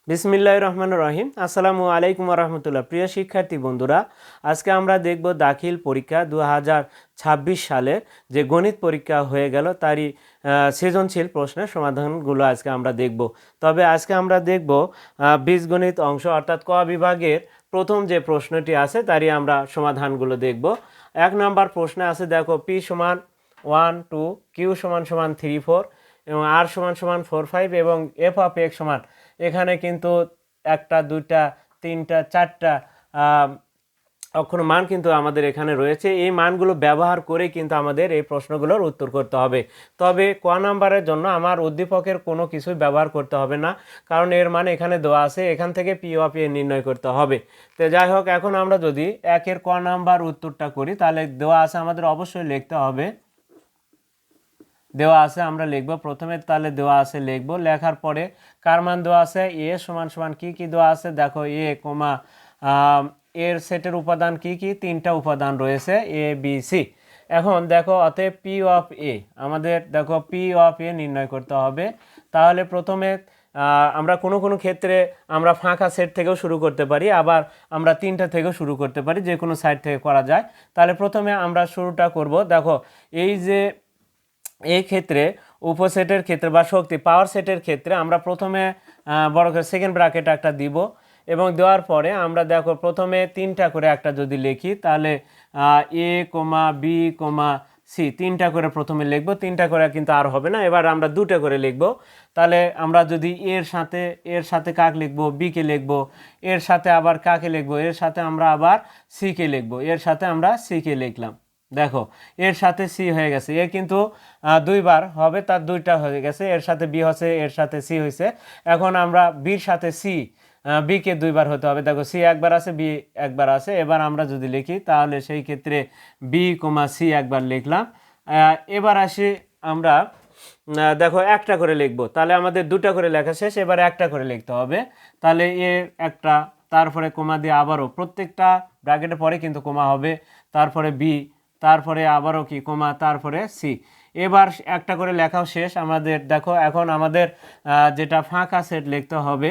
বিসমিল্লাহির রহমানির রহিম। আসসালামু আলাইকুম রহমতুল্লাহ। প্রিয় শিক্ষার্থী বন্ধুরা, আজকে আমরা দেখব দাখিল পরীক্ষা 2026 সালে যে গণিত পরীক্ষা হয়ে গেল তারই সৃজনশীল প্রশ্নের সমাধানগুলো আজকে আমরা দেখব। তবে আজকে আমরা দেখব বীজগণিত অংশ অর্থাৎ ক বিভাগের প্রথম যে প্রশ্নটি আছে তারই আমরা সমাধানগুলো দেখব। 1 নম্বর প্রশ্নে আছে, দেখো পি সমান 1 2, কিউ সমান সমান 3 4 এবং আর সমান সমান 4 5 এবং এফ অফ এক্স সমান, এখানে কিন্তু একটা দুইটা তিনটা চারটা অক্ষর মান কিন্তু আমাদের এখানে রয়েছে। এই মানগুলো ব্যবহার করে কিন্তু আমাদের এই প্রশ্নগুলোর উত্তর করতে হবে। তবে ক নাম্বারের জন্য আমার উদ্দীপকের কোনো কিছুই ব্যবহার করতে হবে না, কারণ এর মান এখানে দেওয়া আছে, এখান থেকে পি অফ এ নির্ণয় করতে হবে। তো যাই হোক, এখন আমরা যদি একের ক নাম্বার উত্তরটা করি তাহলে দেওয়া আছে, আমাদের অবশ্যই লিখতে হবে। দেওয়া আছে আমরা লিখব প্রথমে, তাহলে দেওয়া আছে লিখব, লেখার পরে কার মান দেওয়া আছে, এ সমান সমান কি দেওয়া আছে, দেখো এ কমা এর সেটের উপাদান কি তিনটা উপাদান রয়েছে, এ বি সি। এখন দেখো অতএব পি অফ এ, আমাদের দেখো পি অফ এ নির্ণয় করতে হবে। তাহলে প্রথমে আমরা কোনো ক্ষেত্রে আমরা ফাঁকা সেট থেকেও শুরু করতে পারি, আবার আমরা তিনটা থেকেও শুরু করতে পারি, যে কোনো সাইড থেকে করা যায়। তাহলে প্রথমে আমরা শুরুটা করব, দেখো এই যে এই ক্ষেত্রে উপসেটের ক্ষেত্রে বা শক্তি পাওয়ার সেটের ক্ষেত্রে আমরা প্রথমে বড় করে সেকেন্ড ব্র্যাকেট একটা দিব, এবং দেওয়ার পরে আমরা দেখো প্রথমে তিনটা করে একটা যদি লিখি তাহলে এ কমা বি কমা সি তিনটা করে প্রথমে লিখবো, তিনটা করে কিন্তু আর হবে না, এবার আমরা দুটো করে লিখব। তাহলে আমরা যদি এর সাথে কাক লিখবো, বিকে লিখবো, এর সাথে আবার কাকে লিখবো, এর সাথে আমরা আবার সিকে লিখবো, এর সাথে আমরা সিকে লিখলাম। দেখো এর সাথে সি হয়ে গেছে, এ কিন্তু দুইবার হবে, তার দুইটা হয়ে গেছে, এর সাথে বি হচ্ছে, এর সাথে সি হয়েছে। এখন আমরা বির সাথে সি, বিকে দুইবার হতে হবে, দেখো সি একবার আছে, বি একবার আছে। এবার আমরা যদি লিখি তাহলে সেই ক্ষেত্রে বি কমা সি একবার লিখলাম। এবার আসি আমরা, দেখো একটা করে লিখবো, তাহলে আমাদের দুটা করে লেখা শেষ, এবার একটা করে লিখতে হবে। তাহলে এ একটা, তারপরে কোমা দিয়ে আবারও প্রত্যেকটা ব্র্যাকেটের পরে কিন্তু কোমা হবে, তারপরে বি, তারপরে আবারও কি কোমা, তারপরে সি। এবার একটা করে লেখাও শেষ আমাদের। দেখো এখন আমাদের যেটা ফাঁকা সেট লিখতে হবে,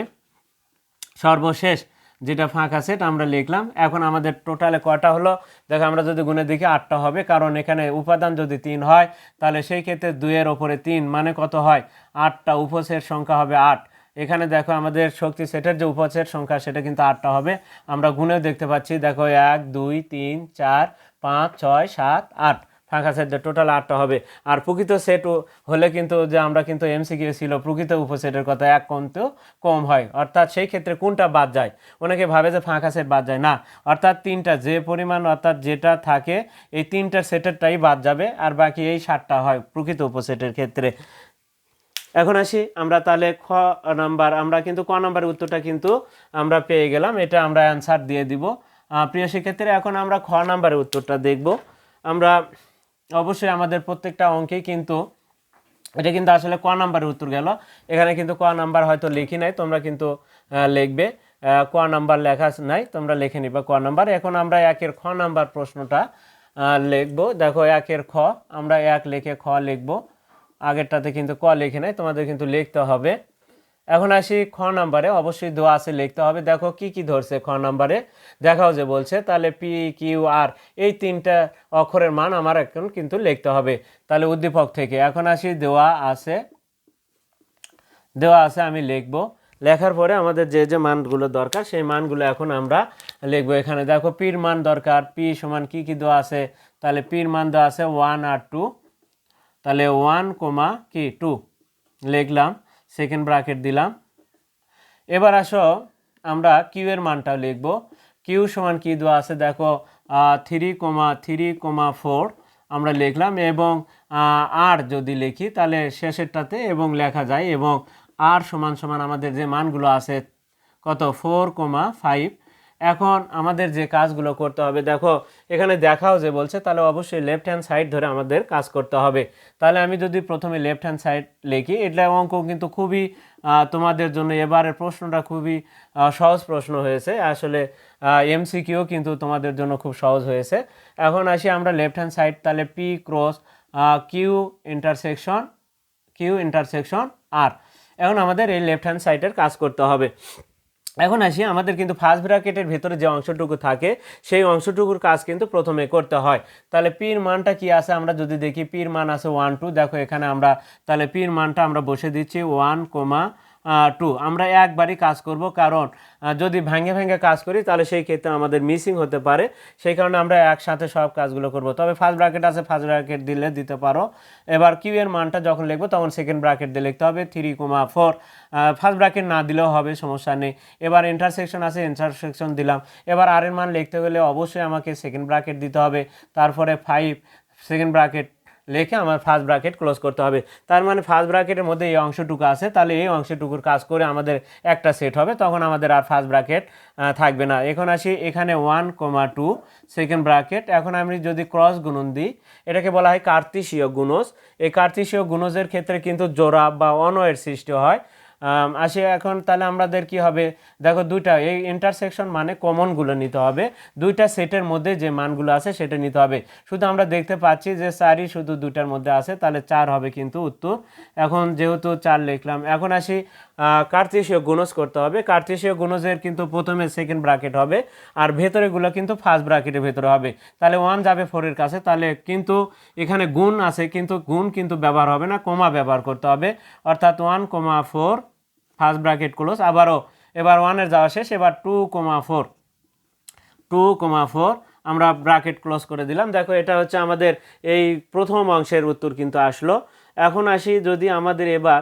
সর্বশেষ যেটা ফাঁকা সেট আমরা লিখলাম। এখন আমাদের টোটালে কটা হলো, দেখো আমরা যদি গুণে দেখি 8টা হবে, কারণ এখানে উপাদান যদি 3 হয় তাহলে সেই ক্ষেত্রে 2-এর ওপরে 3 মানে কত হয়, 8টা। উপসেট সংখ্যা হবে 8। এখানে দেখো আমাদের শক্তি সেটের যে উপসেট সংখ্যা সেটা কিন্তু 8টা হবে। আমরা গুণেও দেখতে পাচ্ছি, দেখো 1 2 3 4 5 6 7 8, ফাঁকা সেট টোটাল 8টা হবে। আর প্রকৃত সেট হলে কিন্তু, যে আমরা কিন্তু এমসিকিউ ছিল প্রকৃত উপসেটের কথা, এক কিন্তু কম হয়, অর্থাৎ সেই ক্ষেত্রে কোনটা বাদ যায়, অনেকে ভাবে যে ফাঁকা সেট বাদ যায় না, অর্থাৎ তিনটা যে পরিমাণ অর্থাৎ যেটা থাকে এই তিনটার সেটেরটাই বাদ যাবে, আর বাকি এই 7টা হয় প্রকৃত উপসেটের ক্ষেত্রে। এখন আসি আমরা তাহলে খ নাম্বার, আমরা কিন্তু ক নাম্বারের উত্তরটা কিন্তু আমরা পেয়ে গেলাম, এটা আমরা অ্যান্সার দিয়ে দিব প্রিয় শিক্ষার্থীরা। এখন আমরা খ নাম্বারের উত্তরটা দেখব। আমরা অবশ্যই আমাদের প্রত্যেকটা অঙ্কেই কিন্তু এটা কিন্তু আসলে ক নাম্বারের উত্তর গেল, এখানে কিন্তু ক নাম্বার হয়তো লিখি নাই, তোমরা কিন্তু লিখবে, ক নাম্বার লেখা নাই, তোমরা লিখে নিবা ক নাম্বার। এখন আমরা একের খ নাম্বার প্রশ্নটা লিখবো। দেখো একের খ, আমরা এক লিখে খ লিখবো, আগেরটাতে কিন্তু ক লিখে নাই, তোমাদের কিন্তু লিখতে হবে। এখন আসি খ নাম্বারে, অবশ্যই দেওয়া আছে লিখতে হবে। দেখো কি ধরছে খ নাম্বারে, দেখাও যে বলছে, তাহলে পি কিউ আর এই তিনটা অক্ষরের মান আমার এখন কিন্তু লিখতে হবে, তাহলে উদ্দীপক থেকে। এখন আসি দেওয়া আছে আমি লিখব, লেখার পরে আমাদের যে মানগুলো দরকার সেই মানগুলো এখন আমরা লিখবো। এখানে দেখো পির মান দরকার, পি সমান কি দেওয়া আছে, তাহলে পির মান দেওয়া আছে 1 আর 2, তাহলে 1 কমা 2 লিখলাম, সেকেন্ড ব্র্যাকেট দিলাম। এবার আসো আমরা কিউ এর মানটাও লিখব, কিউ সমান কি দেওয়া আছে, দেখো 3,4 আমরা লিখলাম, এবং আর যদি লিখি তাহলে শেষেরটাতে এবং লেখা যায়, এবং আর সমান সমান আমাদের যে মানগুলো আছে কত 4,5। এখন আমাদের যে কাজগুলো করতে হবে, দেখো এখানে দেখাও যে বলছে, তাহলে অবশ্যই লেফট হ্যান্ড সাইড ধরে আমাদের কাজ করতে হবে। তাহলে আমি যদি প্রথমে লেফট হ্যান্ড সাইড লিখি, এটা অঙ্ক কিন্তু খুবই তোমাদের জন্য এবারের প্রশ্নটা খুবই সহজ প্রশ্ন হয়েছে, আসলে এমসিকিউ কিন্তু তোমাদের জন্য খুব সহজ হয়েছে। এখন আসি আমরা লেফট হ্যান্ড সাইড, তাহলে পি ক্রস কিউ ইন্টারসেকশন আর। এখন আমাদের এই লেফট হ্যান্ড সাইডের কাজ করতে হবে। এখন আসি, আমাদের কিন্তু ফার্স্ট ব্র্যাকেটের ভিতরে যে অংশটুকু থাকে সেই অংশটুকুর কাজ কিন্তু প্রথমে করতে হয়। তাহলে পির মানটা কি আছে আমরা যদি দেখি, পির মান আছে 1 2। দেখো এখানে আমরা তাহলে পির মানটা আমরা বসে দিচ্ছি 1,2। আমরা একবারই কাজ করব, কারণ যদি ভেঙে ভেঙে কাজ করি তাহলে সেই ক্ষেত্রে আমাদের মিসিং হতে পারে, সেই কারণে আমরা একসাথে সব কাজগুলো করব। তবে ফার্স্ট ব্র্যাকেট আছে, ফার্স্ট ব্র্যাকেট দিলে দিতে পারো। এবার কিউ এর মানটা যখন লিখবো তখন সেকেন্ড ব্র্যাকেট দিয়ে লিখতে হবে 3,4। ফার্স্ট ব্র্যাকেট না দিলেও হবে, সমস্যা নেই। এবার ইন্টারসেকশন আছে, ইন্টারসেকশন দিলাম। এবার আর এর মান লিখতে হলে অবশ্যই আমাকে সেকেন্ড ব্র্যাকেট দিতে হবে, তারপরে 5 সেকেন্ড ব্র্যাকেট লিখে আমার ফার্স্ট ব্র্যাকেট ক্লোজ করতে হবে। তার মানে ফার্স্ট ব্র্যাকেটের মধ্যে এই অংশটুকু আছে, তাহলে এই অংশটুকুর কাজ করে আমাদের একটা সেট হবে, তখন আমাদের আর ফার্স্ট ব্র্যাকেট থাকবে না। এখন আসি এখানে 1,2 সেকেন্ড ব্র্যাকেট। এখন আমি যদি ক্রস গুণন দিই, এটাকে বলা হয় কার্তেশীয় গুণজ। এই কার্তেশীয় গুণজের ক্ষেত্রে কিন্তু জোড়া বা অনয়ের সৃষ্টি হয়। আসি এখন, তাহলে আমাদের কি হবে, দেখো দুইটা এই ইন্টারসেকশন মানে কমনগুলো নিতে হবে, দুইটা সেটের মধ্যে যে মানগুলো আছে সেটা নিতে হবে। শুধু আমরা দেখতে পাচ্ছি যে 4ই শুধু দুইটার মধ্যে আছে, তাহলে 4 হবে কিন্তু উত্তর। এখন যেহেতু 4 লিখলাম, এখন আসি কার্তেশীয় গুণজ করতে হবে। কার্তেশীয় গুণজের কিন্তু প্রথমে সেকেন্ড ব্র্যাকেট হবে, আর ভেতরেগুলো কিন্তু ফার্স্ট ব্র্যাকেটের ভেতরে হবে। তাহলে 1 যাবে 4 এর কাছে, তাহলে কিন্তু এখানে গুণ আছে কিন্তু গুণ কিন্তু ব্যবহার হবে না, কমা ব্যবহার করতে হবে, অর্থাৎ 1,4 ফার্স্ট ব্র্যাকেট ক্লোজ। আবারও এবার 1 এর যাওয়া শেষ, এবার 2,4 আমরা ব্র্যাকেট ক্লোজ করে দিলাম। দেখো এটা হচ্ছে আমাদের এই প্রথম অংশের উত্তর কিন্তু আসলো। এখন আসি, যদি আমাদের এবার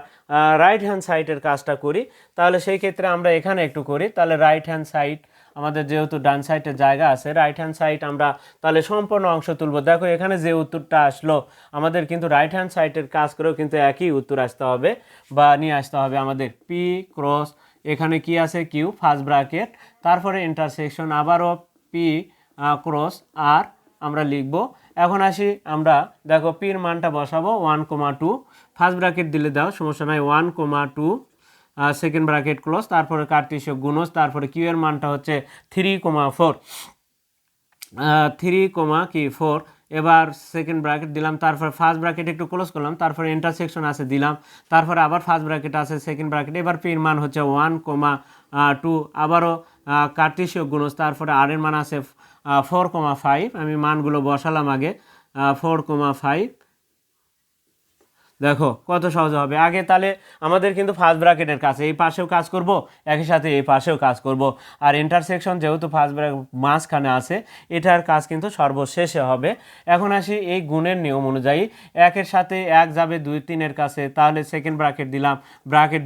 রাইট হ্যান্ড সাইডের কাজটা করি, তাহলে সেই ক্ষেত্রে আমরা এখানে একটু করি। তাহলে রাইট হ্যান্ড সাইড আমাদের যেহেতু ডান সাইডের জায়গা আছে, রাইট হ্যান্ড সাইড আমরা তাহলে সম্পূর্ণ অংশ তুলব। দেখো এখানে যে উত্তরটা আসলো আমাদের কিন্তু রাইট হ্যান্ড সাইডের কাজ করেও কিন্তু একই উত্তর আসতে হবে বা নিয়ে আসতে হবে আমাদের। পি ক্রস এখানে কি আছে, কিউ ফার্স্ট ব্র্যাকেট, তারপরে ইন্টারসেকশন, আবারও পি ক্রস আর আমরা লিখব। এখন আসি আমরা, দেখো পির মানটা বসাবো 1,2, ফার্স্ট ব্র্যাকেট দিলে দাও সমস্যা নাই, 1,2 সেকেন্ড ব্র্যাকেট ক্লোজ, তারপরে কার্তেশীয় গুণজ, তারপরে কিউ এর মানটা হচ্ছে 3,4। এবার সেকেন্ড ব্র্যাকেট দিলাম, তারপর ফার্স্ট ব্র্যাকেট একটু ক্লোজ করলাম, তারপরে ইন্টারসেকশন আছে দিলাম, তারপরে আবার ফার্স্ট ব্র্যাকেট আছে সেকেন্ড ব্র্যাকেট। এবার পির মান হচ্ছে 1,2, আবারও কার্তেশীয় গুণজ, তারপরে আর এর মান আছে 4,5। আমি মানগুলো বসালাম আগে, 4,5। দেখো কত সহজ হবে। আগে তাহলে আমাদের কিন্তু ফার্স্ট ব্র্যাকেটের কাছে এই পাশেও কাজ করব, একই সাথে এই পাশেও কাজ করব, আর ইন্টারসেকশন যেহেতু ফার্স্ট ব্র্যাকেট মাঝখানে আছে এটার কাজ কিন্তু সর্বশেষে হবে। এখন আসি এই গুণের নিয়ম অনুযায়ী, 1-এর সাথে 1 যাবে 2 3-এর কাছে, তাহলে সেকেন্ড ব্র্যাকেট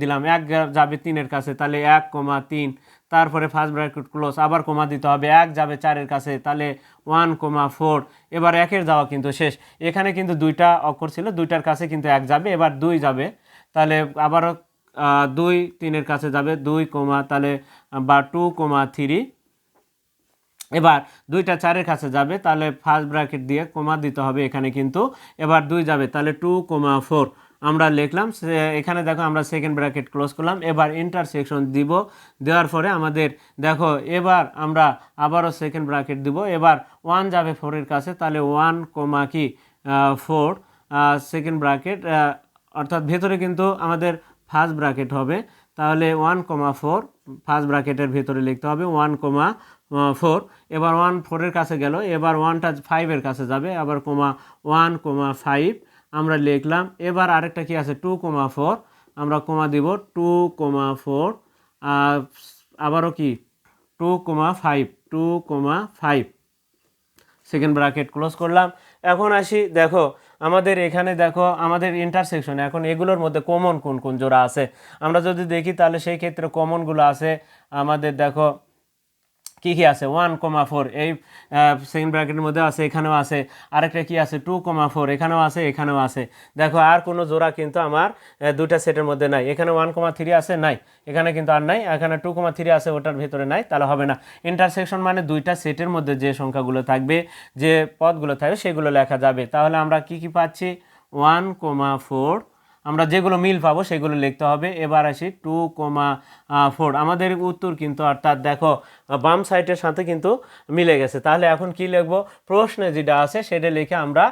দিলাম, 1 যাবে 3-এর কাছে, তাহলে 1,3, তারপরে ফার্স্ট ব্র্যাকেট ক্লোজ, আবার কমা দিতে হবে, 1 যাবে 4-এর কাছে, তাহলে 1,4। এবার 1-এর যাওয়া কিন্তু শেষ, এখানে কিন্তু দুইটা অক্ষর ছিল, দুইটার কাছে কিন্তু 1 যাবে, এবার 2 যাবে, তাহলে আবারও 2 3-এর কাছে যাবে 2, তাহলে বা 2,3। এবার 2টা 4-এর কাছে যাবে, তাহলে ফার্স্ট ব্র্যাকেট দিয়ে কমা দিতে হবে এখানে কিন্তু, এবার 2 যাবে, তাহলে 2,4 আমরা লিখলাম। এখানে দেখো আমরা সেকেন্ড ব্র্যাকেট ক্লোজ করলাম, এবার ইন্টারসেকশন দিব, দেওয়ার পরে আমাদের দেখো এবার আমরা আবারও সেকেন্ড ব্র্যাকেট দিব, এবার 1 যাবে 4-এর কাছে, তাহলে 1,4 সেকেন্ড ব্র্যাকেট, অর্থাৎ ভেতরে কিন্তু আমাদের ফার্স্ট ব্র্যাকেট হবে, তাহলে 1,4 ফার্স্ট ব্র্যাকেটের ভেতরে লিখতে হবে 1,4। এবার 1,4-এর কাছে গেল, এবার 1টা 5-এর কাছে যাবে, আবার 1,5 আমরা লিখলাম। এবার আরেকটা কি আছে 2,4, আমরা কমা দিব 2,4, আবারও কি 2,5 সেকেন্ড ব্র্যাকেট ক্লোজ করলাম। এখন আসি, দেখো আমাদের এখানে দেখো আমাদের ইন্টারসেকশন, এখন এগুলোর মধ্যে কমন কোন কোন জোড়া আছে আমরা যদি দেখি, তাহলে সেই ক্ষেত্রে কমনগুলো আছে আমাদের, দেখো কি কি আছে 1,4 এই সেকেন্ড ব্র্যাকেটের মধ্যে আছে, এখানেও আছে, আরেকটা কি আছে 2,4 এখানেও আছে, এখানেও আছে। দেখো আর কোনো জোড়া কিন্তু আমার দুটা সেটের মধ্যে নাই, এখানে 1,3 আছে নাই, এখানে কিন্তু আর নাই, এখানে 2,3 আছে ওটার ভেতরে নাই, তাহলে হবে না। ইন্টারসেকশন মানে দুইটা সেটের মধ্যে যে সংখ্যাগুলো থাকবে, যে পদগুলো থাকবে সেগুলো লেখা যাবে। তাহলে আমরা কি কি পাচ্ছি 1,4, আমরা যেগুলো মিল পাবো সেগুলো লিখতে হবে। এবার আসি 2,4 আমাদের উত্তর কিন্তু অর্থাৎ দেখো বাম সাইডের সাথে কিন্তু মিলে গেছে। তাহলে এখন কি লিখবো, প্রশ্নে যেটা আছে সেটা লিখে আমরা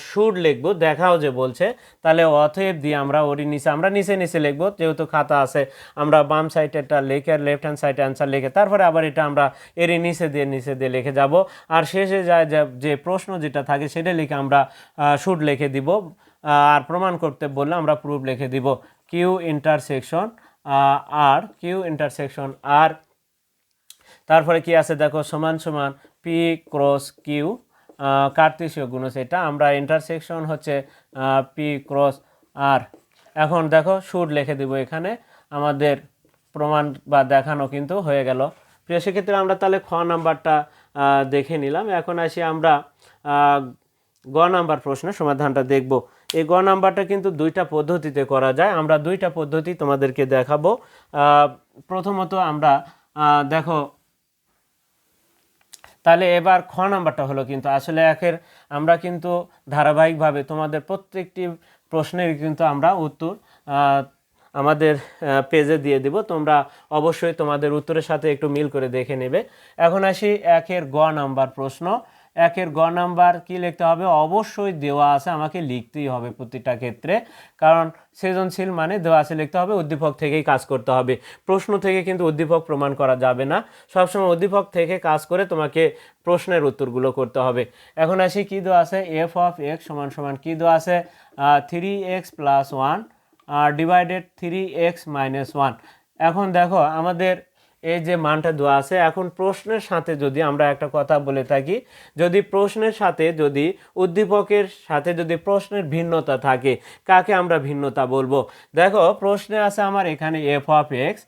শুড লিখবো, দেখাও যে বলছে, তাহলে অতএব দিয়ে আমরা ওরই নিচে আমরা নিচে লিখবো, যেহেতু খাতা আছে আমরা বাম সাইডেরটা লিখে লেফট হ্যান্ড সাইডে অ্যান্সার লিখে তারপরে আবার এটা আমরা এরই নিচে দিয়ে লিখে যাব। আর শেষে যায় যে প্রশ্ন যেটা থাকে সেটা লিখে আমরা শুড লিখে দিব। আর প্রমাণ করতে বললে আমরা প্রুফ লিখে দিব কিউ ইন্টারসেকশন আর তারপরে কি আছে দেখো সমান সমান পি ক্রস কিউ কার্তেশীয় গুণজ, এটা আমরা ইন্টারসেকশন হচ্ছে পি ক্রস আর। এখন দেখো শুড লিখে দিব, এখানে আমাদের প্রমাণ বা দেখানো কিন্তু হয়ে গেল। প্রিয় সেক্ষেত্রে আমরা তাহলে খ নাম্বারটা দেখে নিলাম। এখন আসি আমরা গ নাম্বার প্রশ্নের সমাধানটা দেখব। এই গ নাম্বারটা কিন্তু দুইটা পদ্ধতিতে করা যায়, আমরা দুইটা পদ্ধতি তোমাদেরকে দেখাবো। প্রথমত আমরা দেখো তাহলে এবার খ নাম্বারটা হলো কিন্তু আসলে আমরা কিন্তু ধারাবাহিকভাবে তোমাদের প্রত্যেকটি প্রশ্নের কিন্তু আমরা উত্তর আমাদের পেজে দিয়ে দিব, তোমরা অবশ্যই তোমাদের উত্তরের সাথে একটু মিল করে দেখে নেবে। এখন আসি গ নাম্বার প্রশ্ন। গ নাম্বার কি লিখতে হবে, অবশ্যই দেওয়া আছে, আমাকে লিখতেই হবে প্রতিটা ক্ষেত্রে, কারণ সৃজনশীল মানে দেওয়া আছে লিখতে হবে, উদ্দীপক থেকেই কাজ করতে হবে। প্রশ্ন থেকে কিন্তু উদ্দীপক প্রমাণ করা যাবে না, সবসময় উদ্দীপক থেকে কাজ করে তোমাকে প্রশ্নের উত্তরগুলো করতে হবে। এখন আসি কি দেওয়া আছে, এফ অফ এক্স সমান সমান কি দেওয়া আছে 3x + 1 ডিভাইডেড 3x - 1। এখন দেখো আমাদের এই যে মানটা দেওয়া আছে, এখন প্রশ্নের সাথে যদি আমরা একটা কথা বলে থাকি, যদি প্রশ্নের সাথে যদি উদ্দীপকের সাথে যদি প্রশ্নের ভিন্নতা থাকে, কাকে আমরা ভিন্নতা বলবো? দেখো প্রশ্নে আছে আমার এখানে এফ অফ এক্স,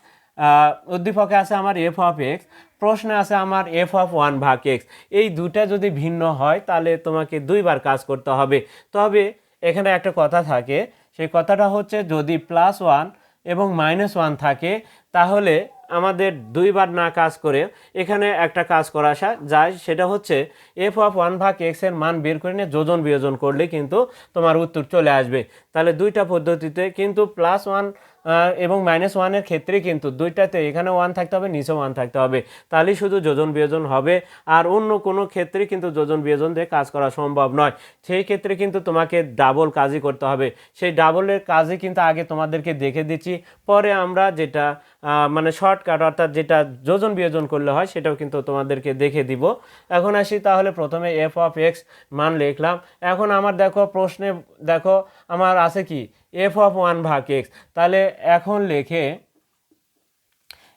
উদ্দীপকে আছে আমার এফ অফ এক্স, প্রশ্নে আছে আমার এফ অফ 1/x। এই দুটা যদি ভিন্ন হয় তাহলে তোমাকে দুইবার কাজ করতে হবে। তবে এখানে একটা কথা থাকে, সেই কথাটা হচ্ছে যদি +1 এবং -1 থাকে তাহলে আমাদের দুইবার না কাজ করে এখানে একটা কাজ করা যায়, সেটা হচ্ছে এফ অফ 1/x এর মান বের করে নিয়ে যোজন বিয়োজন করলে কিন্তু তোমার উত্তর চলে আসবে। তাহলে দুইটা পদ্ধতিতে কিন্তু +1 এবং -1 এর ক্ষেত্রে কিন্তু দুইটাতে এখানে 1 থাকতে হবে, নিচেও 1 থাকতে হবে, তাহলেই শুধু যোজন বিয়োজন হবে। আর অন্য কোনো ক্ষেত্রে কিন্তু যোজন বিয়োজন দিয়ে কাজ করা সম্ভব নয়, সেই ক্ষেত্রে কিন্তু তোমাকে ডাবল কাজই করতে হবে। সেই ডাবলের কাজই কিন্তু আগে তোমাদেরকে দেখে দিচ্ছি, পরে আমরা যেটা মানে শর্টকাট অর্থাৎ যেটা যোজন বিয়োজন করলে হয় সেটাও কিন্তু তোমাদেরকে দেখে দিব। এখন আসি তাহলে প্রথমে এফ অফ এক্স মান লিখলাম। এখন আমার দেখো প্রশ্নে দেখো আমার আছে কি এফ অফ 1/x, তাহলে এখন লিখে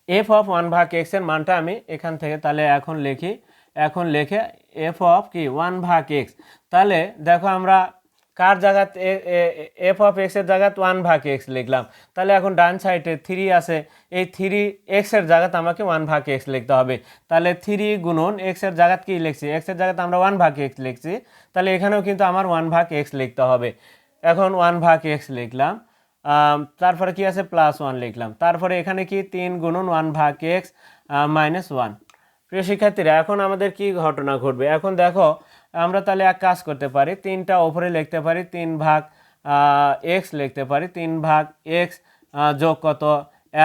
এফ অফ 1/x এর মানটা আমি এখান থেকে তাহলে এখন লিখে এফ অফ কি 1/x। তাহলে দেখো আমরা কার জায়গাত এফ অফ এক্স এর জায়গাত 1/x লিখলাম, তাহলে এখন ডান সাইডে 3 আছে, এই 3x এর জায়গাতে আমাকে 1/x লিখতে হবে। তাহলে 3 গুণন x এর জায়গাত কি লিখছি, x এর জায়গাতে আমরা 1/x লিখছি, তাহলে এখানেও কিন্তু আমার 1/x লিখতে হবে। এখন 1/x লিখলাম, তারপরে কি আছে +1 লিখলাম, তারপরে এখানে কি 3 গুণন 1/x - 1। প্রিয় শিক্ষার্থীরা এখন আমাদের কি ঘটনা ঘটবে, এখন দেখো আমরা তাহলে এক কাজ করতে পারি, 3টা ওপরে লিখতে পারি, 3/x লিখতে পারি, 3/x যোগ কত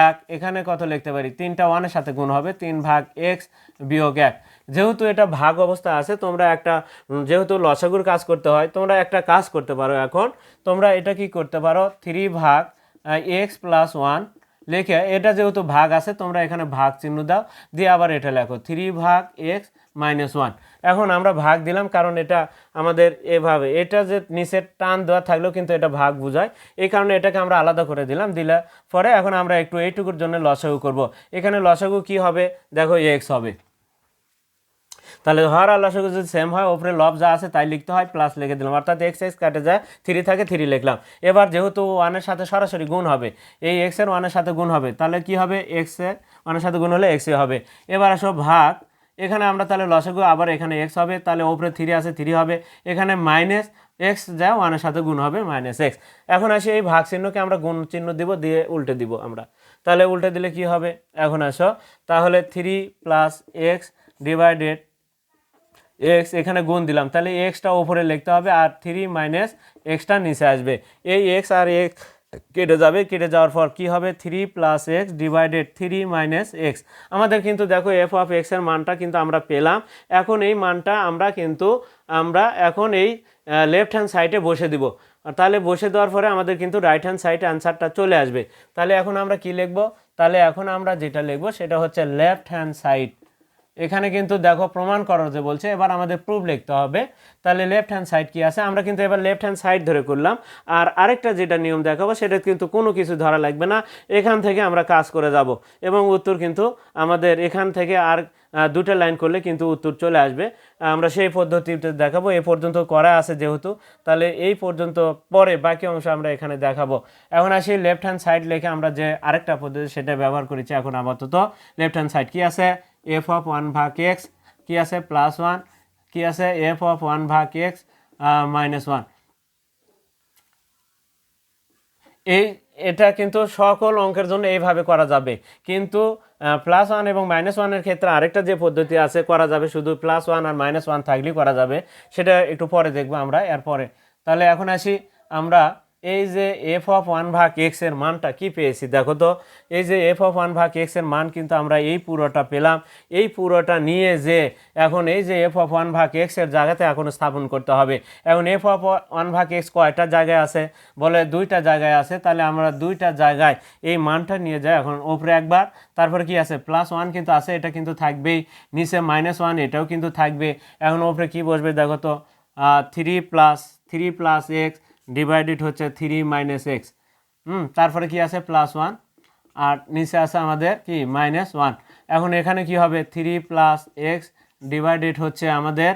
1, এখানে কত লিখতে পারি, 3টা 1 এর সাথে গুণ হবে, 3/x - 1। যেহেতু এটা ভাগ অবস্থা আছে, তোমরা একটা যেহেতু লসাগুর কাজ করতে হয়, তোমরা একটা কাজ করতে পারো, এখন তোমরা এটা কি করতে পারো 3/x + 1 লিখে, এটা যেহেতু ভাগ আছে তোমরা এখানে ভাগ চিহ্ন দাও, দিয়ে আবার এটা লেখো 3/x - 1। এখন আমরা ভাগ দিলাম কারণ এটা আমাদের এভাবে, এটা যে নিচের টান দেওয়া থাকলেও কিন্তু এটা ভাগ বোঝায়, এই কারণে এটাকে আমরা আলাদা করে দিলাম। দিলে পরে এখন আমরা একটু এইটুকুর জন্য লসাগু করব। এখানে লসাগু কি হবে দেখো এক্স হবে, তাহলে হর আর লসাগু যদি সেম হয় ওপরে লব যা আছে তাই লিখতে হয়, প্লাস লিখে দিলাম, অর্থাৎ এক্স কাটে যায়, 3 থাকে 3 লিখলাম। এবার যেহেতু 1 এর সাথে সরাসরি গুণ হবে, এই এক্স এর 1 এর সাথে গুণ হবে, তাহলে কি হবে এক্স এর 1 এর সাথে গুণ হলে এক্স হবে। এবার আসো ভাগ, এখানে আমরা তাহলে লসাগু আবার এখানে এক্স হবে, তাহলে ওপরে 3 আছে 3 হবে, এখানে -x যা 1 এর সাথে গুণ হবে -x। এখন আসি এই ভাগ চিহ্নকে আমরা গুণ চিহ্ন দিব, দিয়ে উল্টে দিব আমরা, তাহলে উল্টে দিলে কি হবে, এখন আসো তাহলে 3 + x ডিভাইডেড এক্স এখানে গুণ দিলাম, তাহলে এক্সটা ওপরে লিখতে হবে আর 3 মাইনাস এক্সটা নিচে আসবে। এই এক্স আর এক্স কেটে যাবে, কেটে যাওয়ার পর কি হবে 3 plus x divided 3 minus x. আমাদের কিন্তু দেখো এফ অফ এক্সের মানটা কিন্তু আমরা পেলাম। এখন এই মানটা আমরা এখন এই লেফট হ্যান্ড সাইডে বসে দিব। তাহলে বসে দেওয়ার পরে আমাদের কিন্তু রাইট হ্যান্ড সাইডে অ্যান্সারটা চলে আসবে। তাহলে এখন আমরা কি লিখব, তাহলে এখন আমরা যেটা লিখব সেটা হচ্ছে লেফট হ্যান্ড সাইড। এখানে কিন্তু দেখো প্রমাণ করো যে বলছে, এবার আমাদের প্রুফ লিখতে হবে। তাহলে লেফট হ্যান্ড সাইড কি আছে, আমরা কিন্তু এবার লেফট হ্যান্ড সাইড ধরে করলাম। আর আরেকটা যেটা নিয়ম দেখাবো সেটা কিন্তু কোনো কিছু ধরা লাগবে না, এখান থেকে আমরা কাজ করে যাব এবং উত্তর কিন্তু আমাদের এখান থেকে আর দুটো লাইন করলে কিন্তু উত্তর চলে আসবে। আমরা সেই পদ্ধতিতে দেখাবো, এই পর্যন্ত করা আছে যেহেতু, তাহলে এই পর্যন্ত পরে বাকি অংশ আমরা এখানে দেখাবো। এখন আসি লেফট হ্যান্ড সাইড লিখে আমরা যে আরেকটা পদ্ধতি সেটা ব্যবহার করেছি। এখন আপাতত লেফট হ্যান্ড সাইড কি আছে, এফ অফ 1 ভাগ এক্স কি আছে +1, কি আছে এফ অফ 1 ভাগ এক্স -1। এটা কিন্তু সকল অঙ্কের জন্য এইভাবে করা যাবে, কিন্তু +1 এবং -1-এর ক্ষেত্রে আরেকটা যে পদ্ধতি আছে করা যাবে, শুধু +1 আর -1 থাকলেই করা যাবে, সেটা একটু পরে দেখবো আমরা এরপরে। তাহলে এখন আসি আমরা এই যে এফ অফ 1 ভাগ এক্স এর মানটা কি পেয়েছি দেখো তো। এই যে এফ অফ 1 ভাগ এক্স এর মান কিন্তু আমরা এই পুরোটা পেলাম। এই পুরোটা নিয়ে যে এখন এই যে এফ অফ 1 ভাগ এক্স এর জায়গাতে এখন স্থাপন করতে হবে। এখন এফ অফ 1 ভাগ এক্স কয়টা জায়গায় আছে, বলে দুইটা জায়গায় আছে। তাহলে আমরা দুইটা জায়গায় এই মানটা নিয়ে যাই। এখন ওপরে একবার, তারপরে কি আছে +1 কিন্তু আছে, এটা কিন্তু থাকবেই। নিচে -1 এটাও কিন্তু থাকবে। এখন ওপরে কি বসবে দেখো তো, 3 প্লাস এক্স ডিভাইডেড হচ্ছে 3 মাইনাস এক্স। তারপরে কি আছে +1 আর নিচে আছে আমাদের কি -1। এখন এখানে কি হবে 3 প্লাস এক্স ডিভাইডেড হচ্ছে আমাদের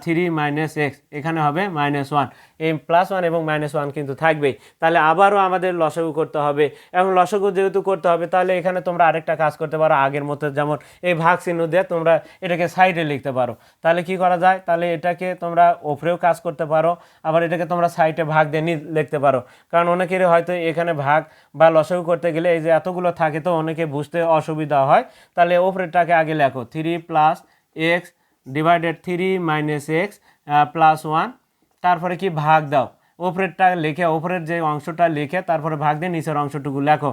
3 মাইনাস এক্স, এখানে হবে -1। এই +1 এবং -1 কিন্তু থাকবেই। তাহলে আবারও আমাদের লসাগু করতে হবে। এখন লসাগু যেহেতু করতে হবে, তাহলে এখানে তোমরা আরেকটা কাজ করতে পারো আগের মতো, যেমন এই ভাগ চিহ্ন দিয়ে তোমরা এটাকে সাইডে লিখতে পারো। তাহলে কি করা যায়, তাহলে এটাকে তোমরা ওপরেও কাজ করতে পারো, আবার এটাকে তোমরা সাইডে ভাগ দিয়ে লিখতে পারো। কারণ অনেকেরই হয়তো এখানে ভাগ বা লসাগু করতে গেলে এই যে এতগুলো থাকে তো অনেকে বুঝতে অসুবিধা হয়। তাহলে ওপরেরটাকে আগে লেখো 3 plus x divided 3 minus x +1, তারপরে কি ভাগ দাও, ওপরেরটা লিখে ওপরের যে অংশটা লিখে তারপরে ভাগ দিয়ে নিচের অংশটুকু লেখো।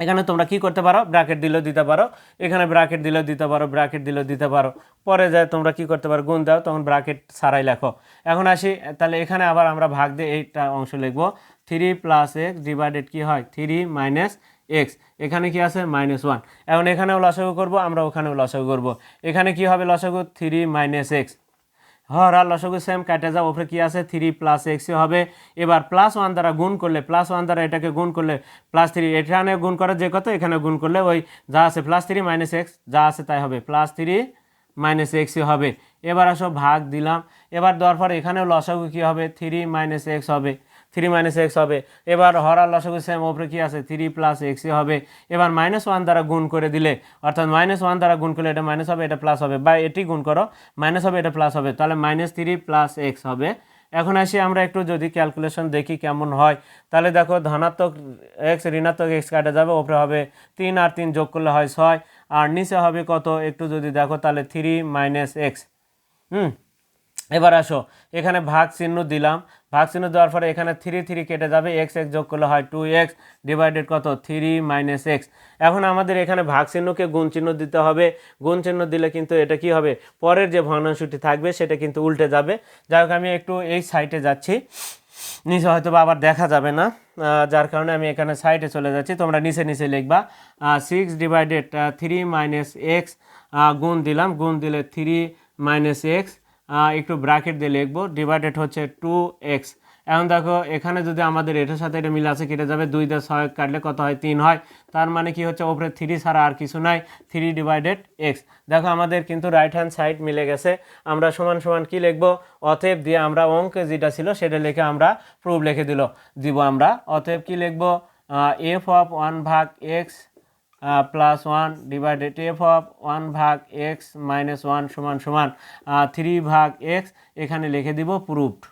এখানে তোমরা কি করতে পারো, ব্র্যাকেট দিলেও দিতে পারো, এখানে ব্র্যাকেট দিলেও দিতে পারো, ব্র্যাকেট দিলেও দিতে পারো। পরে যায় তোমরা কি করতে পারো, গুণ দাও, তখন ব্র্যাকেট ছাড়াই লেখো। এখন আসি, তাহলে এখানে আবার আমরা ভাগ দিয়ে এইটা অংশ লিখবো 3 প্লাস এক্স ডিভাইডেড কি হয় 3 মাইনাস এক্স, এখানে কি আছে -1। এখন এখানেও লসাগু করবো, আমরা ওখানেও লসাগু করবো। এখানে কি হবে লসাগু 3 মাইনাস এক্স, হর আর লসাগু সেম কাটে যাও, ওপরে কি আছে 3 প্লাস এক্সই হবে। এবার +1 দ্বারা গুণ করলে, +1 দ্বারা এটাকে গুণ করলে +3, এখানে গুণ করা যে কত এখানে গুণ করলে ওই যা আছে +3 মাইনাস এক্স যা আছে তাই হবে, +3 মাইনাস এক্সই হবে। এবার আসো ভাগ দিলাম, এবার দেওয়ার পর এখানেও লসাগু কী হবে 3 মাইনাস এক্স হবে, 3 মাইনাস এক্স হবে। এবার হরার লসাগু সেম, ওপরে কি আছে 3 প্লাস এক্সই হবে। এবার -1 দ্বারা গুণ করে দিলে, অর্থাৎ -1 দ্বারা গুণ করলে এটা মাইনাস হবে এটা প্লাস হবে, বা এটি গুণ করো মাইনাস হবে এটা প্লাস হবে, তাহলে -3 প্লাস এক্স হবে। এখন আসি আমরা একটু যদি ক্যালকুলেশন দেখি কেমন হয়। তাহলে দেখো ধনাত্মক এক্স ঋণাত্মক এক্স কাটা যাবে, ওপরে হবে 3 আর 3 যোগ করলে হয় 6, আর নিচে হবে কত একটু যদি দেখো তাহলে 3 মাইনাস এক্স। এবার আসো এখানে ভাগ চিহ্ন দিলাম, ভাগ চিহ্ন দেওয়ার পরে এখানে 3 কেটে যাবে, এক্স যোগ করলে হয় 2x ডিভাইডেড কত 3 মাইনাস এক্স। এখন আমাদের এখানে ভাগ চিহ্নকে গুণ চিহ্ন দিতে হবে, গুণ চিহ্ন দিলে কিন্তু এটা কি হবে, পরের যে ভগ্নাংশটি থাকবে সেটা কিন্তু উল্টে যাবে। যাই হোক আমি একটু এই সাইডে যাচ্ছি, নিচে হয়তো আবার দেখা যাবে না, যার কারণে আমি এখানে সাইডে চলে যাচ্ছি। তোমরা নিচে নিচে লিখবা 6 ডিভাইডেড 3 মাইনাস এক্স, গুণ দিলাম, গুণ দিলে 3 মাইনাস এক্স, একটু ব্র্যাকেট দিয়ে লিখবো, ডিভাইডেড হচ্ছে 2x। এখন দেখো এখানে যদি আমাদের এটার সাথে এটা মিলে আছে কেটে যাবে, 2 দিয়ে 6 কাটলে কত হয় 3 হয়। তার মানে কি হচ্ছে ওপরে 3 ছাড়া আর কিছু নাই, 3 ডিভাইডেড এক্স। দেখো আমাদের কিন্তু রাইট হ্যান্ড সাইড মিলে গেছে। আমরা সমান সমান কি লিখবো, অতএব দিয়ে আমরা অঙ্কে যেটা ছিল সেটা লিখে আমরা প্রুফ লিখে দিব আমরা। অতএব কি লিখবো, এফ অফ 1 ভাগ এক্স +1 ডিভাইডেড এফ অফ 1 ভাগ এক্স -1 সমান সমান 3 ভাগ এক্স, এখানে লিখে দিব প্রুফড।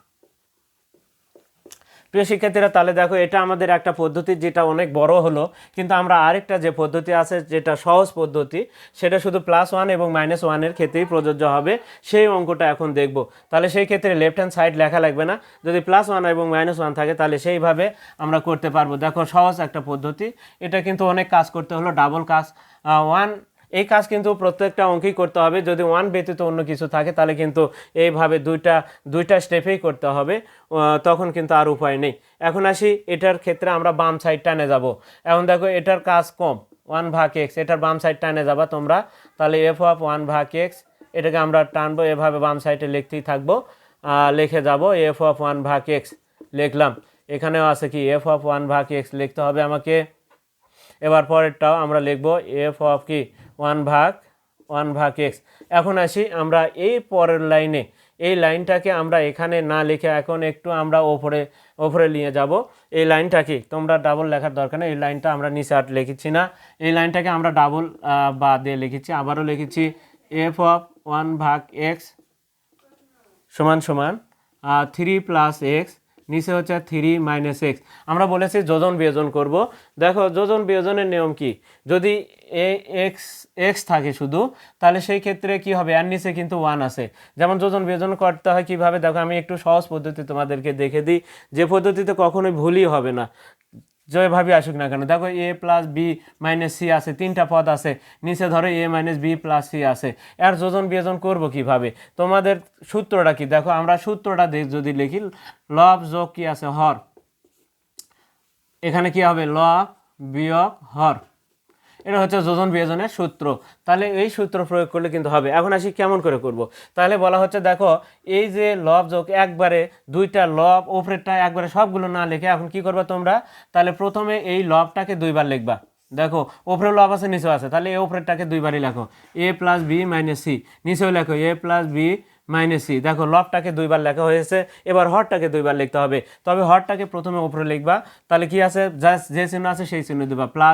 প্রিয় শিক্ষার্থীরা, তাহলে দেখো এটা আমাদের একটা পদ্ধতি যেটা অনেক বড় হলো, কিন্তু আমরা আরেকটা যে পদ্ধতি আছে যেটা সহজ পদ্ধতি, সেটা শুধু +1 এবং -1-এর ক্ষেত্রেই প্রযোজ্য হবে, সেই অঙ্কটা এখন দেখব। তাহলে সেই ক্ষেত্রে লেফট হ্যান্ড সাইড লেখা লাগবে না, যদি +1 এবং -1 থাকে তাহলে সেইভাবে আমরা করতে পারবো। দেখো সহজ একটা পদ্ধতি, এটা কিন্তু অনেক কাজ করতে হলো, ডাবল কাজ। এই কাজ কিন্তু প্রত্যেকটা অঙ্কেই করতে হবে, যদি 1 ব্যতীত অন্য কিছু থাকে তাহলে কিন্তু এইভাবে দুইটা স্টেপেই করতে হবে, তখন কিন্তু আর উপায় নেই। এখন আসি এটার ক্ষেত্রে আমরা বাম সাইড টানে যাব। এখন দেখো এটার কাজ কম, 1/x, এটার বাম সাইড টানে যাবা তোমরা, তাহলে f(1/x) এটাকে আমরা টানবো, এভাবে বাম সাইডে লিখতেই থাকবো, লিখে যাব f(1/x) লিখলাম। এখানেও আছে কি f(1/x) লিখতে হবে আমাকে। এবার পরেরটাও আমরা লিখব f(1/x). এখন আসি আমরা এই পরের লাইনে, এই লাইনটাকে আমরা এখানে না লিখে এখন একটু আমরা ওপরে নিয়ে যাব। এই লাইনটা কি তোমরা ডাবল লেখার দরকার নেই, এই লাইনটা আমরা নিচে আর লিখেছি না, এই লাইনটাকে আমরা ডাবল বা দিয়ে লিখেছি। আবারও লিখেছি f(1/x) সমান সমান 3 + x, নিচে হচ্ছে 3 - x। আমরা বলেছি যোজন বিয়োজন করব। দেখো যোজন বিয়োজনের নিয়ম কি, যদি এক্স থাকে শুধু, তাহলে সেই ক্ষেত্রে কি হবে, এর নিচে কিন্তু 1 আছে। যেমন যোজন বিয়োজন করতে হয় কিভাবে, দেখো আমি একটু সহজ পদ্ধতি তোমাদেরকে দেখে দিই, যে পদ্ধতিতে কখনোই ভুলই হবে না, যেভাবে আসুক না কেন। দেখো a + b - c আছে, তিনটা পদ আছে, নিচে ধরো a - b + c আছে, এর যোজন বিয়োজন করব কিভাবে, তোমাদের সূত্রটা কি দেখো, আমরা সূত্রটা যদি লিখি, লব যোগ কি আছে হর, এখানে কি হবে লব বিয়োগ হর, এটা হচ্ছে যোজন বিয়োজনের সূত্র। তাহলে এই সূত্র প্রয়োগ করলে কিন্তু হবে। এখন আসি কেমন করে করব, তাহলে বলা হচ্ছে দেখো এই যে লব যোগ, একবারে দুইটা লব উপরেরটা একবারে সবগুলো না লিখে এখন কি করবা তোমরা, তাহলে প্রথমে এই লবটাকে দুইবার লিখবা। দেখো উপরে লব আছে নিচেও আছে, তাহলে এই উপরেরটাকে দুইবারই লেখো a + b - c, নিচেও লেখো a + b - c। দেখো লবটাকে দুইবার লেখা হয়েছে, এবার হরটাকে দুইবার লিখতে হবে, তবে হরটাকে প্রথমে উপরে লিখবা। তাহলে কি আছে, যে চিহ্ন আছে সেই চিহ্ন দেবা, +a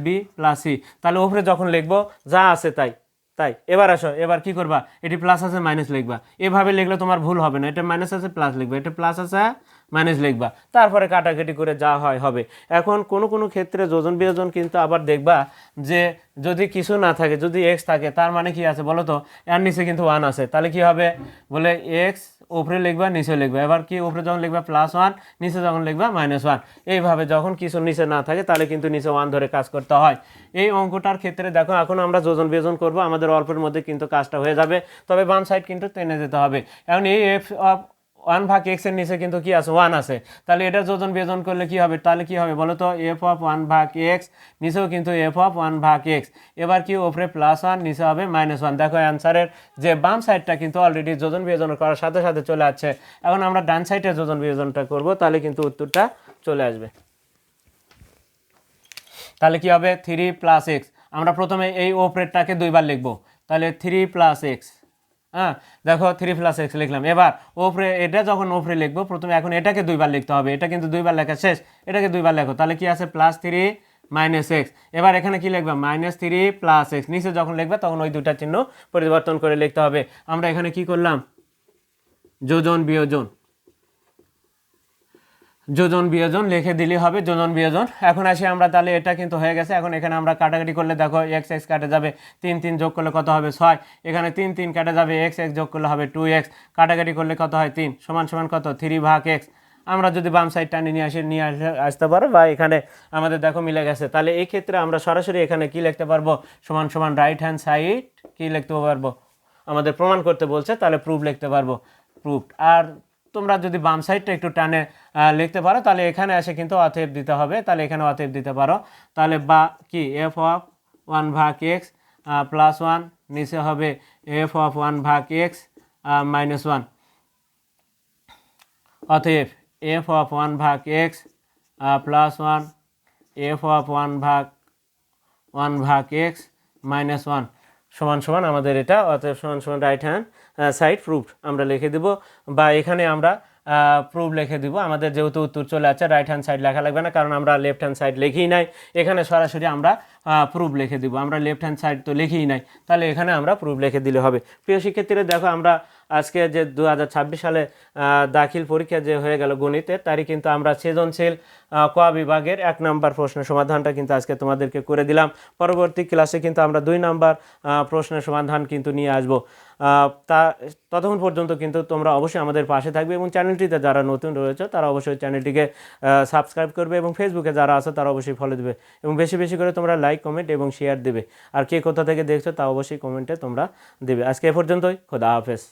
- b + c। তাহলে উপরে যখন লিখবো যা আছে তাই তাই। এবার আসো, এবার কি করবা, এটি প্লাস আছে মাইনাস লিখবা, এভাবে লিখলে তোমার ভুল হবে না, এটা মাইনাস আছে প্লাস লিখবা, এটা প্লাস আছে মাইনাস লিখবা, তারপরে কাটাকাটি করে যা হয় হবে। এখন কোনো ক্ষেত্রে যোজন বিয়োজন কিন্তু আবার দেখবা যে যদি কিছু না থাকে, যদি এক্স থাকে, তার মানে কি আছে বলো তো, এর নিচে কিন্তু 1 আছে, তাহলে কি হবে বলে এক্স উপরে লিখবা নিচে লিখবা, এবার কি উপরে যখন লিখবা +1, নিচে যখন লিখবা -1। এইভাবে যখন কিছু নিচে না থাকে তাহলে কিন্তু নিচে 1 ধরে কাজ করতে হয়। এই অঙ্কটার ক্ষেত্রে দেখো এখন আমরা যোজন বিয়োজন করব, আমাদের অল্পের মধ্যে কিন্তু কাজটা হয়ে যাবে, তবে বাম সাইড কিন্তু টেনে যেতে হবে। এখন এই f(1/x) এর নিচে কিন্তু কি আছে 1 আছে, তাহলে এটা যোজন বিয়োজন করলে কি হবে, তাহলে কি হবে বলো তো, f(1/x) নিচেও কিন্তু f(1/x), এবার কি উপরে +1 নিচে হবে -1। দেখো অ্যান্সারের যে বাম সাইডটা কিন্তু অলরেডি যোজন বিয়োজন করার সাথে সাথে চলে আসছে। এখন আমরা ডান সাইডে যোজন বিয়োজনটা করব, তাহলে কিন্তু উত্তরটা চলে আসবে। তাহলে কি হবে 3 + x, আমরা প্রথমে এই উপরেরটাকে দুইবার লিখব, তাহলে 3 + x। হ্যাঁ দেখো 3 + x লিখলাম। এবার উপরে এটা যখন উপরে লিখবো প্রথমে, এখন এটাকে দুইবার লিখতে হবে, এটা কিন্তু দুইবার লেখা শেষ, এটাকে দুইবার লেখো, তাহলে কি আছে +3 - x। এবার এখানে কি লিখবা -3 + x, নিচে যখন লিখবা তখন ওই দুটা চিহ্ন পরিবর্তন করে লিখতে হবে। আমরা এখানে কি করলাম, যোজন বিয়োজন লিখে দিলেই হবে, যোজন বিয়োজন। এখন আসি আমরা, তাহলে এটা কিন্তু হয়ে গেছে। এখন এখানে আমরা কাটাকাটি করলে দেখো x কাটে যাবে, 3 3 যোগ করলে কত হবে 6, এখানে 3 3 কাটে যাবে, x যোগ করলে হবে 2x, কাটাকাটি করলে কত হয় 3 সমান সমান কত 3/x। আমরা যদি বাম সাইড টানি নিয়ে আসতে পারো, বা এখানে আমাদের দেখো মিলে গেছে, তাহলে এই ক্ষেত্রে আমরা সরাসরি এখানে কি লিখতে পারবো, সমান সমান রাইট হ্যান্ড সাইড কি লিখতে পারবো, আমাদের প্রমাণ করতে বলছে, তাহলে প্রুফ লিখতে পারবো, প্রুফ। আর তোমরা যদি বাম সাইডটা একটু টানে লিখতে পারো, তাহলে এখানে এসে কিন্তু অতএব দিতে হবে, তাহলে এখানে অতএব দিতে পারো, তাহলে বা কি f(1/x) +1, নিচে হবে f(1/x) -1, অতএব f(1/x) +1 f(1/x) -1 সমান সমান আমাদের এটা, অতএব সমান সমান রাইট হ্যান্ড সাইড প্রুফ আমরা লিখে দিব, বা এখানে আমরা প্রুফ লিখে দিব। আমাদের যেহেতু উত্তর চলে আসছে, রাইট হ্যান্ড সাইড লেখা লাগবে না, কারণ আমরা লেফট হ্যান্ড সাইড লিখেই নাই, এখানে সরাসরি আমরা প্রুফ লিখে দিব, আমরা লেফট হ্যান্ড সাইড তো লিখেই নাই, তাহলে এখানে আমরা প্রুফ লিখে দিলে হবে। প্রিয় শিক্ষার্থীরা দেখো আমরা আজকে যে 2026 সালে দাখিল পরীক্ষা যে হয়ে গেল গণিতের, তারই কিন্তু আমরা সৃজনশীল ক বিভাগের 1 নাম্বার প্রশ্নের সমাধানটা কিন্তু আজকে তোমাদেরকে করে দিলাম। পরবর্তী ক্লাসে কিন্তু আমরা 2 নাম্বার প্রশ্নের সমাধান কিন্তু নিয়ে আসবো। তা ততক্ষণ পর্যন্ত কিন্তু তোমরা অবশ্যই আমাদের পাশে থাকবে এবং চ্যানেলটিতে যারা নতুন রয়েছে তারা অবশ্যই চ্যানেলটিকে সাবস্ক্রাইব করবে এবং ফেসবুকে যারা আছে তারা অবশ্যই ফলো দেবে এবং বেশি বেশি করে তোমরা লাইক, কমেন্ট এবং শেয়ার দেবে। আর কে কোথা থেকে দেখছো তা অবশ্যই কমেন্টে তোমরা দেবে। আজকে এ পর্যন্তই, খোদা হাফেজ।